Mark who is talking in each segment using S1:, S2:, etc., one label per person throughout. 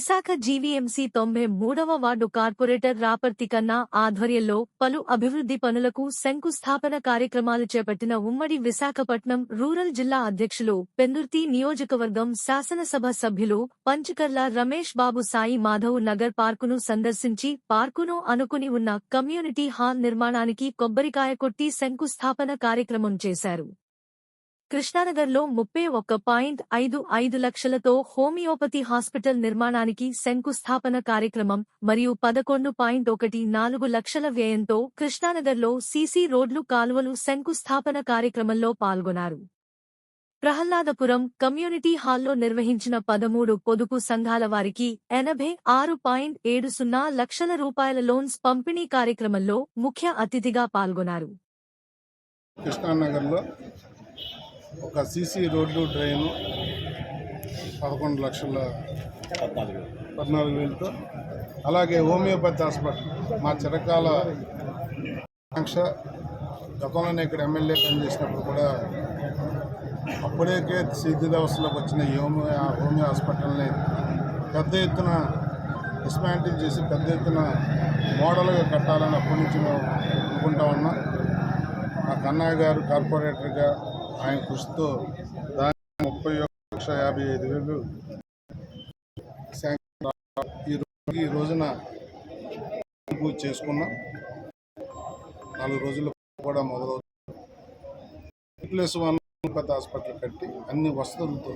S1: Visakha GVMC 93వ ward corporator Raparthi Kanna ఆధ్వర్యంలో పలు అభివృద్ధి పనులకు శంకుస్థాపన కార్యక్రమాలు చేపట్టిన ఉమ్మడి విశాఖపట్నం రూరల్ జిల్లా అధ్యక్షులు పెందుర్తి నియోజకవర్గం శాసనసభ సభ్యులు పంచకర్ల రమేష్ బాబు సాయి మాధవ్ నగర్ పార్కును సందర్శించి పార్కును అనుకుని ఉన్న కమ్యూనిటీ హాల్ నిర్మాణానికి కొబ్బరికాయ కొట్టి శంకుస్థాపన కార్యక్రమం చేశారు. కృష్ణానగర్లో 31.55 లక్షలతో హోమియోపతి హాస్పిటల్ నిర్మాణానికి శంకుస్థాపన కార్యక్రమం మరియు 11.14 లక్షల వ్యయంతో కృష్ణానగర్లో సీసీ రోడ్లు కాలువలు శంకుస్థాపన కార్యక్రమంలో పాల్గొన్నారు. ప్రహ్లాదపురం కమ్యూనిటీ హాల్లో నిర్వహించిన 13 పొదుపు సంఘాల వారికి 86.70 లక్షల రూపాయల లోన్స్ పంపిణీ కార్యక్రమంలో ముఖ్య అతిథిగా పాల్గొన్నారు.
S2: కృష్ణానగర్లో ఒక సీసీ రోడ్డు డ్రైను 14,14,000తో అలాగే హోమియోపతి హాస్పిటల్ మా చిరకాల ఆకాంక్ష. గతంలోనే ఇక్కడ ఎమ్మెల్యే పనిచేసినప్పుడు కూడా అప్పుడే శిథిలావస్థలోకి వచ్చిన ఈ హోమియో హాస్పిటల్ని పెద్ద ఎత్తున డిస్మాంటిల్ చేసి పెద్ద ఎత్తున మోడల్గా కట్టాలని అప్పటి నుంచి మేము అనుకుంటా ఉన్నాం. మా కన్నయ్య గారు కార్పొరేటర్గా ఆయన కృషితో దాని 31,55,000 ఈ రోజున పూజ చేసుకున్నాం. 4 రోజులు కూడా మొదలవుతుంది. ప్లస్ 1 హోమియోపతి హాస్పిటల్ కట్టి అన్ని వసతులతో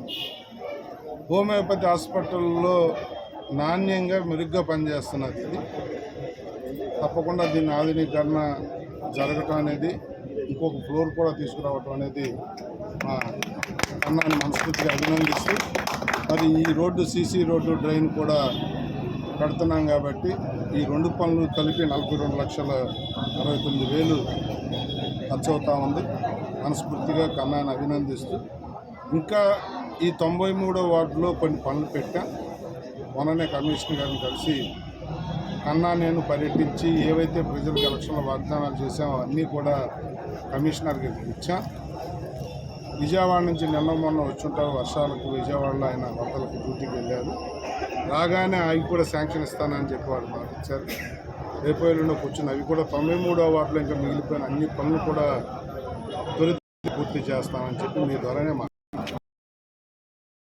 S2: హోమియోపతి హాస్పిటల్లో నాణ్యంగా మెరుగ్గా పనిచేస్తున్నది. ఇది తప్పకుండా దీని ఆధునీకరణ జరగటం అనేది, ఇంకొక ఫ్లోర్ కూడా తీసుకురావటం అనేది మా అన్నాన్ని మనస్ఫూర్తిగా అభినందిస్తూ, మరి ఈ రోడ్డు సీసీ రోడ్డు డ్రైన్ కూడా కడుతున్నాం కాబట్టి ఈ 2 పనులు కలిపి 42,69,000 ఖర్చు అవుతూ ఉంది. మనస్ఫూర్తిగా కన్నాన్ని అభినందిస్తూ, ఇంకా ఈ 93వ వార్డులో కొన్ని పనులు పెట్టాం. మొన్ననే కమిషనర్ గారిని కలిసి కన్నా నేను పర్యటించి ఏవైతే ప్రజలకు ఎలక్షన్లో వాగ్దానాలు చేశామో అన్నీ కూడా కమిషనర్కి ఇచ్చాం. విజయవాడ నుంచి మొన్న వచ్చుంటారు వర్షాలకు, విజయవాడలో ఆయన వరదలకు డ్యూటీకి వెళ్ళారు. రాగానే అవి కూడా శాంక్షన్ ఇస్తానని చెప్పి వాళ్ళు మాట ఇచ్చారు. రేపు ఎల్లుండి కూర్చుని అవి కూడా 93వ వార్డులో ఇంకా మిగిలిపోయిన అన్ని పనులు కూడా త్వరిత పూర్తి చేస్తామని చెప్పి మీ ద్వారానే